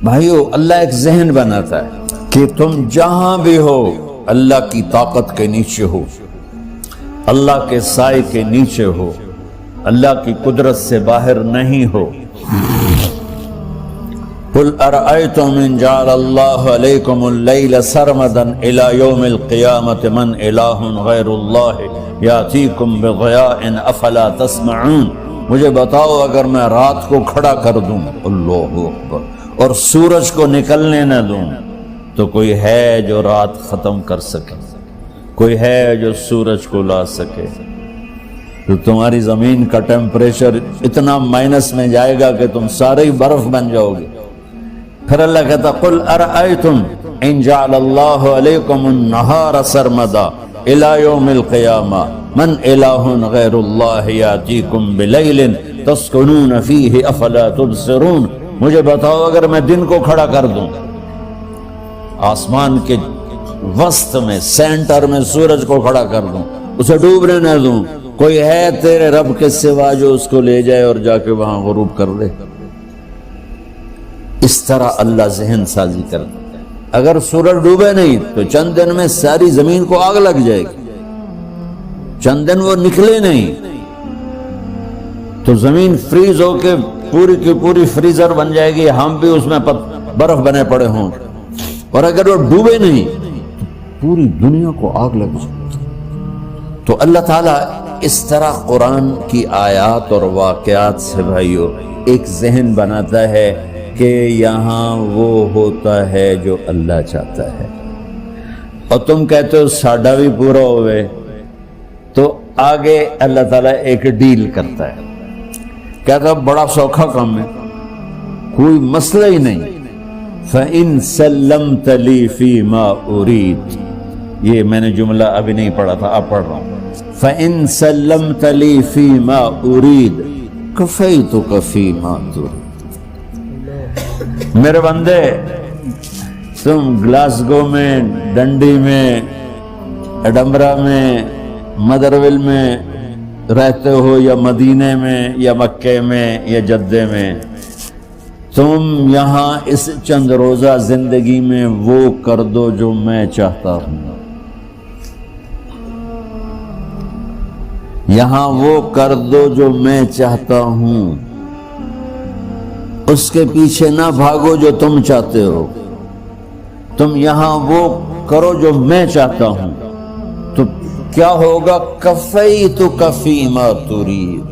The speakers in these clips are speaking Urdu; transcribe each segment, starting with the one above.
بھائیو اللہ ایک ذہن بناتا ہے کہ تم جہاں بھی ہو اللہ کی طاقت کے نیچے ہو، اللہ کے سائے کے نیچے ہو، اللہ کی قدرت سے باہر نہیں ہو۔ قل ارأيتم ان جعل الله عليكم الليل سرمدا الى يوم القيامة من اله غير الله ياتيكم بضياء افلا تسمعون۔ مجھے بتاؤ اگر میں رات کو کھڑا کر دوں، اللہ اکبر، اور سورج کو نکلنے نہ دوں، تو کوئی ہے جو رات ختم کر سکے؟ کوئی ہے جو سورج کو لا سکے؟ تو تمہاری زمین کا ٹیمپریچر اتنا مائنس میں جائے گا کہ تم سارے ہی برف بن جاؤ گے۔ پھر اللہ کہتا قل ارأیتم ان جعل اللہ علیکم النہار سرمدا الى یوم القیامہ من الہ غیر اللہ یاتیکم بلیل تسکنون فیہ افلا تبصرون۔ مجھے بتاؤ اگر میں دن کو کھڑا کر دوں، آسمان کے وسط میں سینٹر میں سورج کو کھڑا کر دوں، اسے ڈوبنے نہ دوں، کوئی ہے تیرے رب کے سوا جو اس کو لے جائے اور جا کے وہاں غروب کر دے؟ اس طرح اللہ ذہن سازی کرتا ہے۔ اگر سورج ڈوبے نہیں تو چند دن میں ساری زمین کو آگ لگ جائے گی، چند دن وہ نکلے نہیں تو زمین فریز ہو کے پوری کی پوری فریزر بن جائے گی، ہم بھی اس میں برف بنے پڑے ہوں۔ اور اگر وہ ڈوبے نہیں تو پوری دنیا کو آگ لگ جائے گی۔ تو اللہ تعالیٰ اس طرح قرآن کی آیات اور واقعات سے بھائیو ایک ذہن بناتا ہے کہ یہاں وہ ہوتا ہے جو اللہ چاہتا ہے۔ اور تم کہتے ہو ساڈا بھی پورا ہوئے، تو آگے اللہ تعالیٰ ایک ڈیل کرتا ہے، کہتا ہے بڑا سوکھا کام ہے، کوئی مسئلہ ہی نہیں۔ فَإِن سَلَّمْتَ لِي فِي مَا أُرِيدُ، یہ میں نے جملہ ابھی نہیں پڑھا تھا، اب پڑھ رہا ہوں۔ فَإِن سَلَّمْتَ لِي فِي مَا أُرِيدُ كَفَيْتُكَ فِي مَا تُرِيدُ۔ میرے بندے، تم گلاسگو میں، ڈنڈی میں، ایڈمبرا میں، مدرول میں رہتے ہو، یا مدینے میں، یا مکے میں، یا جدے میں، تم یہاں اس چند روزہ زندگی میں وہ کر دو جو میں چاہتا ہوں، یہاں وہ کر دو جو میں چاہتا ہوں، اس کے پیچھے نہ بھاگو جو تم چاہتے ہو، تم یہاں وہ کرو جو میں چاہتا ہوں، تو کیا ہوگا؟ کفیتک فی ما ترید،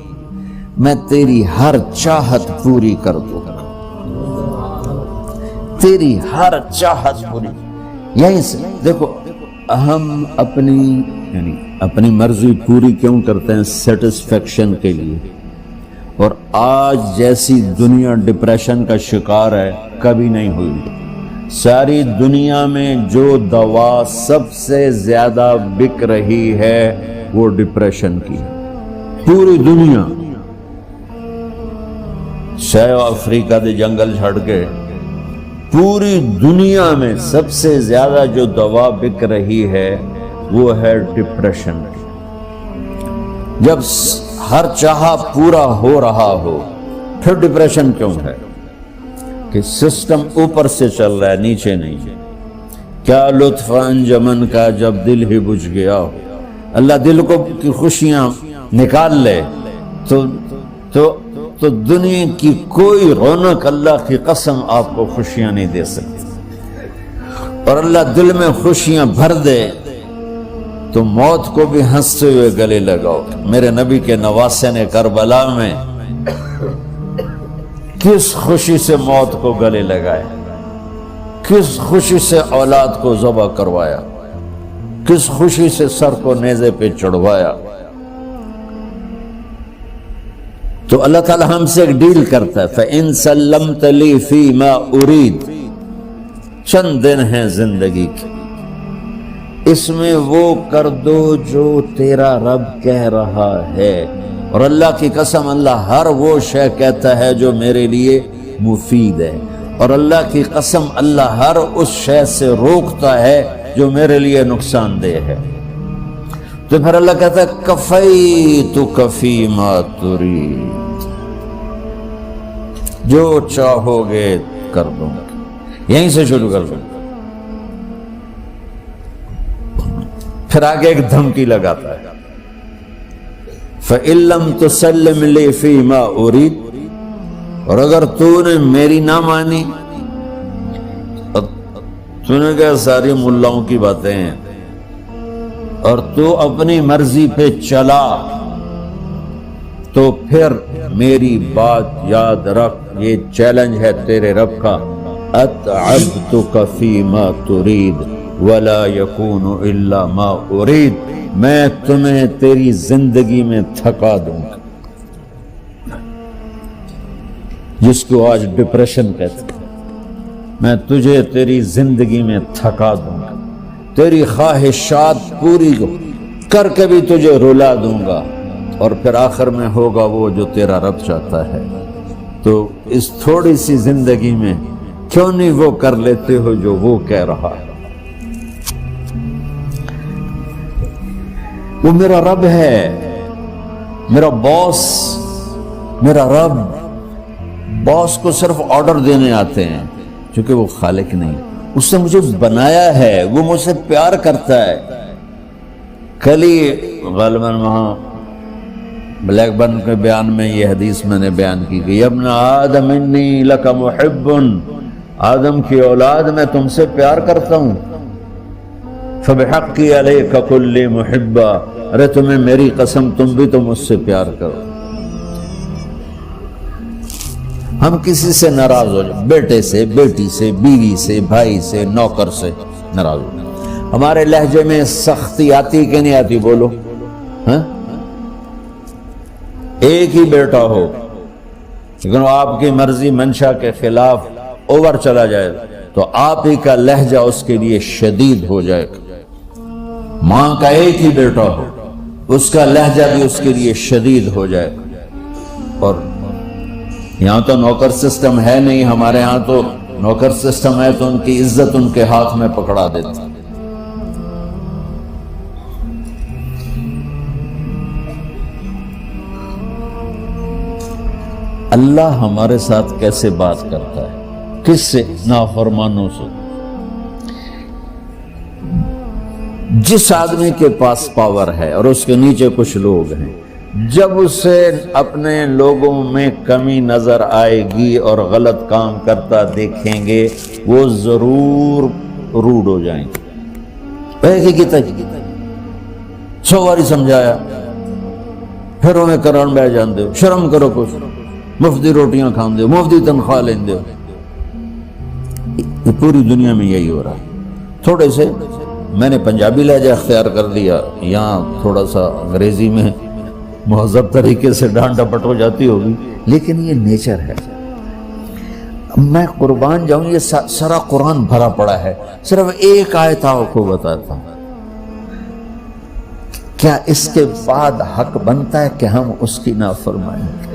میں تیری ہر چاہت پوری کر دوں گا، تیری ہر چاہت پوری۔ یہیں سے دیکھو، ہم اپنی مرضی پوری کیوں کرتے ہیں؟ سیٹسفیکشن کے لیے۔ اور آج جیسی دنیا ڈپریشن کا شکار ہے کبھی نہیں ہوئی۔ ساری دنیا میں جو دوا سب سے زیادہ بک رہی ہے وہ ڈپریشن کی ہے، پوری دنیا۔ شاید افریقہ دے جنگل چھڑ کے پوری دنیا میں سب سے زیادہ جو دوا بک رہی ہے وہ ہے ڈپریشن۔ جب ہر چاہا پورا ہو رہا ہو پھر ڈپریشن کیوں ہے؟ کہ سسٹم اوپر سے چل رہا ہے، نیچے نہیں۔ کیا لطف انجمن کا جب دل ہی بجھ گیا ہو۔ اللہ دل کو کی خوشیاں نکال لے تو دنیا کی کوئی رونق اللہ کی قسم آپ کو خوشیاں نہیں دے سکتی۔ اور اللہ دل میں خوشیاں بھر دے تو موت کو بھی ہنستے ہوئے گلے لگاؤ۔ میرے نبی کے نواسے نے کربلا میں کس خوشی سے موت کو گلے لگائے، کس خوشی سے اولاد کو ذبح کروایا، کس خوشی سے سر کو نیزے پہ چڑھوایا۔ تو اللہ تعالی ہم سے ایک ڈیل کرتا ہے، فَإِن سَلَّمْتَ لِي فِي مَا أُرِيدُ، چند دن ہیں زندگی کی، اس میں وہ کر دو جو تیرا رب کہہ رہا ہے۔ اور اللہ کی قسم اللہ ہر وہ شے کہتا ہے جو میرے لیے مفید ہے، اور اللہ کی قسم اللہ ہر اس شے سے روکتا ہے جو میرے لیے نقصان دہ ہے۔ تو پھر اللہ کہتا ہے کفیتک فی ما ترید، جو چاہو گے کر دوں گا۔ یہیں سے شروع کر دو. پھر آگے ایک دھمکی لگاتا ہے فَإِن لَّمْ تُسَلِّمْ لِي فِي مَا أُرِيدُ, اور اگر تو نے میری نہ مانی, تو نے کہا ساری ملاؤں کی باتیں ہیں, اور تو اپنی مرضی پہ چلا, تو پھر میری بات یاد رکھ, یہ چیلنج ہے تیرے رب کا, اتعبتک فی ما ترید ولا یکون الا ما ارید, میں تمہیں تیری زندگی میں تھکا دوں گا, جس کو آج ڈپریشن کہتے ہیں, میں تجھے تیری زندگی میں تھکا دوں گا, تیری خواہشات پوری کر کے بھی تجھے رلا دوں گا, اور پھر آخر میں ہوگا وہ جو تیرا رب چاہتا ہے. تو اس تھوڑی سی زندگی میں کیوں نہیں وہ کر لیتے ہو جو وہ کہہ رہا ہے. وہ میرا رب ہے, میرا باس, میرا رب. باس کو صرف آرڈر دینے آتے ہیں, چونکہ وہ خالق نہیں, اس نے مجھے بنایا ہے, وہ مجھ سے پیار کرتا ہے. کل ہی غالباً وہاں بلیک برن کے بیان میں یہ حدیث میں نے بیان کی کہ ابن آدم انی لک محب, آدم کی اولاد میں تم سے پیار کرتا ہوں. فبحقی علیک کل محبا, ارے تمہیں میری قسم تم بھی تو مجھ سے پیار کرو. ہم کسی سے ناراض ہو جائیں, بیٹے سے, بیٹی سے, بیوی سے, بھائی سے, نوکر سے ناراض ہو جائیں. ہمارے لہجے میں سختی آتی کہ نہیں آتی؟ بولو. ہاں, ایک ہی بیٹا ہو لیکن وہ آپ کی مرضی منشا کے خلاف اوور چلا جائے تو آپ ہی کا لہجہ اس کے لیے شدید ہو جائے. ماں کا ایک ہی بیٹا ہو, اس کا لہجہ بھی اس کے لیے شدید ہو جائے. اور یہاں تو نوکر سسٹم ہے نہیں, ہمارے ہاں تو نوکر سسٹم ہے تو ان کی عزت ان کے ہاتھ میں پکڑا دیتا. اللہ ہمارے ساتھ کیسے بات کرتا ہے؟ کس سے؟ نافرمانوں سے. جس آدمی کے پاس پاور ہے اور اس کے نیچے کچھ لوگ ہیں, جب اسے اپنے لوگوں میں کمی نظر آئے گی اور غلط کام کرتا دیکھیں گے, وہ ضرور روڈ ہو جائیں گے. کہتا 100 باری سمجھایا, پھر انہیں کرن بہ جان دے, شرم کرو, کچھ مفتی روٹیاں کھان دے, مفتی تنخواہ لین دے. یہ پوری دنیا میں یہی ہو رہا ہے. تھوڑے سے میں نے پنجابی لہجہ اختیار کر لیا, یہاں تھوڑا سا انگریزی میں مہذب طریقے سے ڈانٹ ڈپٹ ہو جاتی ہوگی, لیکن یہ نیچر ہے. میں قربان جاؤں, یہ سارا قرآن بھرا پڑا ہے, صرف ایک آیت آپ کو بتاتا ہوں. کیا اس کے بعد حق بنتا ہے کہ ہم اس کی نافرمانی کریں؟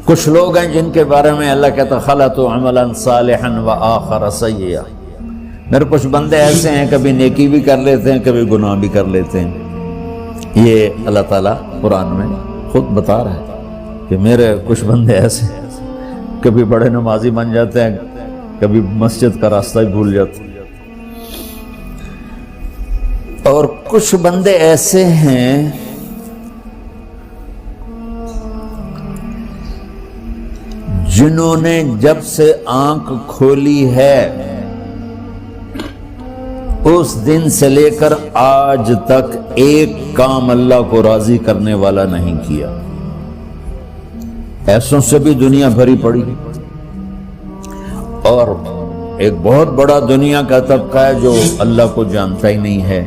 کچھ لوگ ہیں جن کے بارے میں اللہ کہتا خلطوا عملا صالحا وآخر سیئا. میرے کچھ بندے ایسے ہیں, کبھی نیکی بھی کر لیتے ہیں, کبھی گناہ بھی کر لیتے ہیں. یہ اللہ تعالیٰ قرآن میں خود بتا رہا ہے کہ میرے کچھ بندے ایسے ہیں, کبھی بڑے نمازی بن جاتے ہیں, کبھی مسجد کا راستہ ہی بھول جاتے ہیں. اور کچھ بندے ایسے ہیں جنہوں نے جب سے آنکھ کھولی ہے اس دن سے لے کر آج تک ایک کام اللہ کو راضی کرنے والا نہیں کیا. ایسوں سے بھی دنیا بھری پڑی. اور ایک بہت بڑا دنیا کا طبقہ ہے جو اللہ کو جانتا ہی نہیں ہے,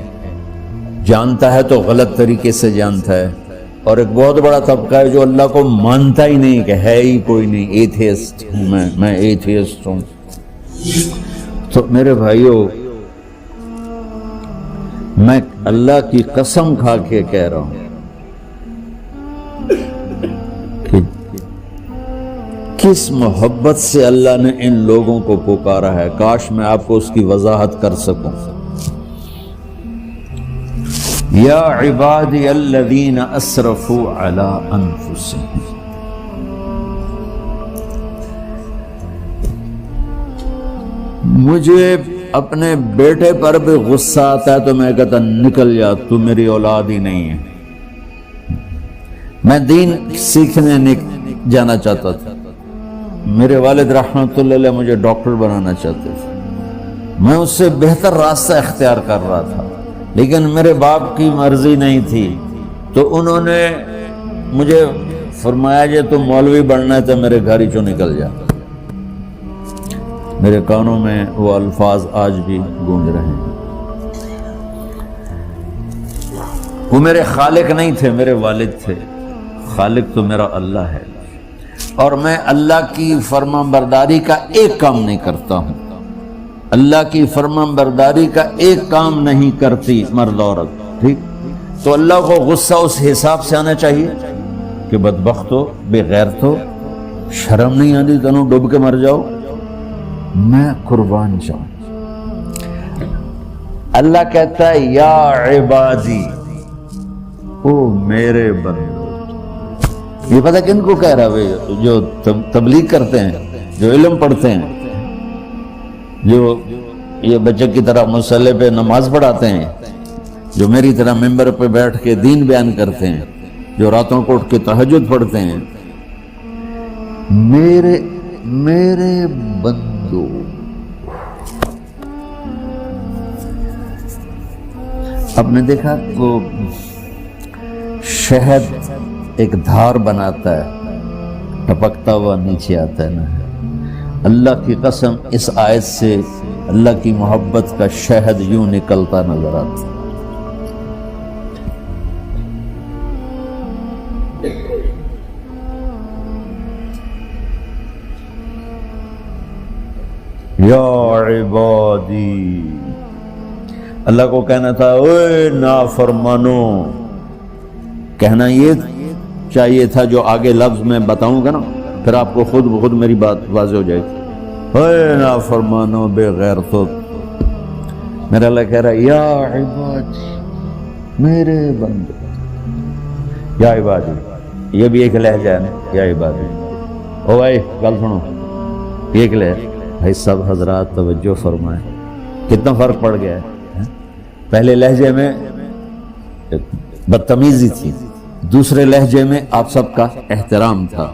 جانتا ہے تو غلط طریقے سے جانتا ہے. اور ایک بہت بڑا طبقہ ہے جو اللہ کو مانتا ہی نہیں, کہ ہے ہی کوئی نہیں, ایتھیسٹ ہوں میں ایتھیسٹ ہوں. تو میرے بھائیو, میں اللہ کی قسم کھا کے کہہ رہا ہوں کہ کس محبت سے اللہ نے ان لوگوں کو پکارا ہے, کاش میں آپ کو اس کی وضاحت کر سکوں. یا عبادی الذین اسرفوا علی انفسہم، مجھے اپنے بیٹے پر بھی غصہ آتا ہے تو میں کہتا نکل جا، تو میری اولاد ہی نہیں ہے۔ میں دین سیکھنے جانا چاہتا تھا، میرے والد رحمۃ اللہ علیہ مجھے ڈاکٹر بنانا چاہتے تھے، میں اس سے بہتر راستہ اختیار کر رہا تھا، لیکن میرے باپ کی مرضی نہیں تھی، تو انہوں نے مجھے فرمایا جی تو مولوی بننا ہے تو میرے گھر ہی چوں نکل جا۔ میرے کانوں میں وہ الفاظ آج بھی گونج رہے ہیں۔ وہ میرے خالق نہیں تھے، میرے والد تھے، خالق تو میرا اللہ ہے، اور میں اللہ کی فرمان برداری کا ایک کام نہیں کرتا ہوں، اللہ کی فرمان برداری کا ایک کام نہیں کرتی مرد عورت، ٹھیک؟ تو اللہ کو غصہ اس حساب سے آنا چاہیے کہ بدبخت ہو، بے غیرت ہو، شرم نہیں آتی تنوں ڈوب کے مر جاؤ، میں قربان جاؤں۔ اللہ کہتا ہے یا عبادی، او میرے بندو۔ یہ پتہ کن کو کہہ رہا ہے؟ جو تبلیغ کرتے ہیں، جو علم پڑھتے ہیں، جو یہ بچے کی طرح مصلی پہ نماز پڑھاتے ہیں، جو میری طرح ممبر پہ بیٹھ کے دین بیان کرتے ہیں، جو راتوں کو اٹھ کے تہجد پڑھتے ہیں۔ میرے بندو، آپ نے دیکھا وہ شہد ایک دھار بناتا ہے، ٹپکتا ہوا نیچے آتا ہے نا۔ اللہ کی قسم اس آیت سے اللہ کی محبت کا شہد یوں نکلتا نظر آتا۔ یا عبادی، اللہ کو کہنا تھا اوے نافرمانو، کہنا یہ چاہیے تھا جو آگے لفظ میں بتاؤں گا نا، پھر آپ کو خود بخود میری بات واضح ہو جائے گی۔ اوے نافرمانو، بے غیرتو، میرا اللہ کہہ رہا ہے یا عبادی، میرے بندے، یا عبادی، یہ بھی ایک لہجہ ہے نا، یا عبادی۔ او بھائی گل سنو، یہ ایک لہجہ بھائی، سب حضرات توجہ فرمائیں، کتنا فرق پڑ گیا ہے۔ پہلے لہجے میں بدتمیزی تھی، دوسرے لہجے میں آپ سب کا احترام تھا۔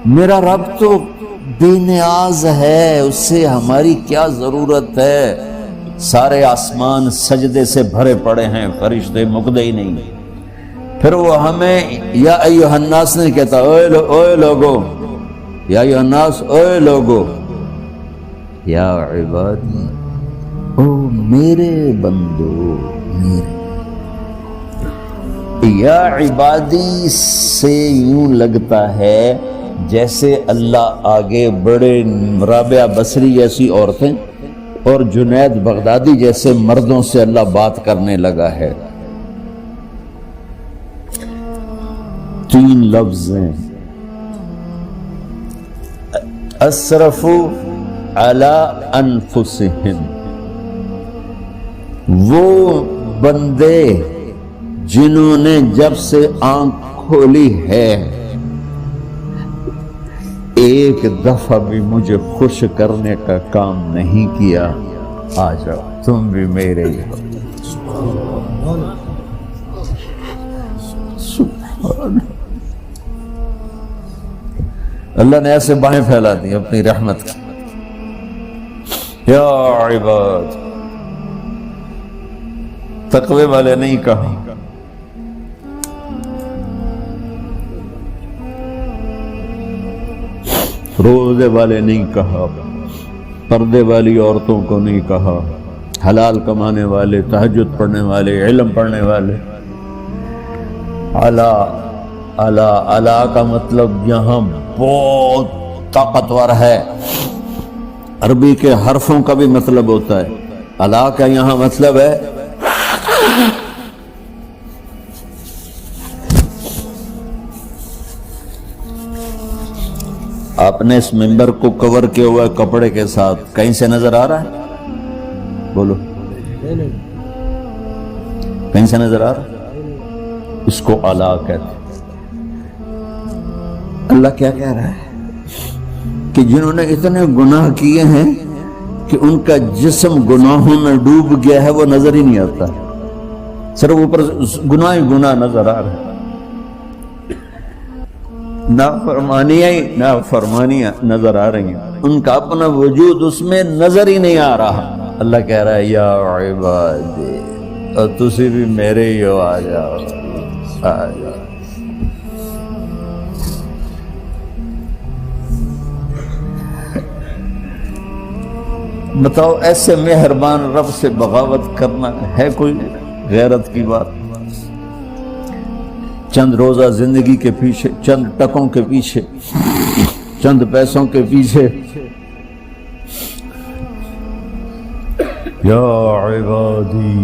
میرا رب تو بے نیاز ہے، اس سے ہماری کیا ضرورت ہے؟ سارے آسمان سجدے سے بھرے پڑے ہیں، فرشتے مقدے ہی نہیں۔ پھر وہ ہمیں یا ایھا الناس نہیں کہتا، اوے لوگو، یا ایھا الناس، اوے لوگو، یا عبادی، او میرے بندو، میرے۔ یا عبادی سے یوں لگتا ہے جیسے اللہ آگے بڑے رابعہ بصری جیسی عورتیں اور جنید بغدادی جیسے مردوں سے اللہ بات کرنے لگا ہے۔ تین لفظ ہیں، اسرفوا علی انفسہم، وہ بندے جنہوں نے جب سے آنکھ کھولی ہے ایک دفعہ بھی مجھے خوش کرنے کا کام نہیں کیا، آ جاؤ تم بھی میرے ہی ہو۔ اللہ نے ایسے باہیں پھیلا دی اپنی رحمت کی۔ یا عباد، تقوی والے نہیں کہا، روزے والے نہیں کہا، پردے والی عورتوں کو نہیں کہا، حلال کمانے والے، تہجد پڑھنے والے، علم پڑھنے والے۔ اعلیٰ اعلیٰ اعلیٰ کا مطلب یہاں بہت طاقتور ہے، عربی کے حرفوں کا بھی مطلب ہوتا ہے۔ اعلیٰ کا یہاں مطلب ہے آپ نے اس ممبر کو کور کیا ہوا ہے کپڑے کے ساتھ، کہیں سے نظر آ رہا ہے؟ بولو، کہیں سے نظر آ رہا؟ اس کو اعلیٰ کہتے ہیں۔ اللہ کیا کہہ رہا ہے کہ جنہوں نے اتنے گناہ کیے ہیں کہ ان کا جسم گناہوں میں ڈوب گیا ہے، وہ نظر ہی نہیں آتا، صرف اوپر گناہ ہی گناہ نظر آ رہا ہے، نافرمانیاں نظر آ رہی ہیں، ان کا اپنا وجود اس میں نظر ہی نہیں آ رہا۔ اللہ کہہ رہا ہے یا عبادی، اور تسی بھی میرے ہی ہو، آ جاؤ آ جاؤ۔ بتاؤ ایسے مہربان رب سے بغاوت کرنا ہے کوئی غیرت کی بات؟ چند روزہ زندگی کے پیچھے، چند ٹکوں کے پیچھے، چند پیسوں کے پیچھے، یا عبادی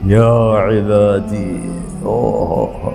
یا عبادی، اوہ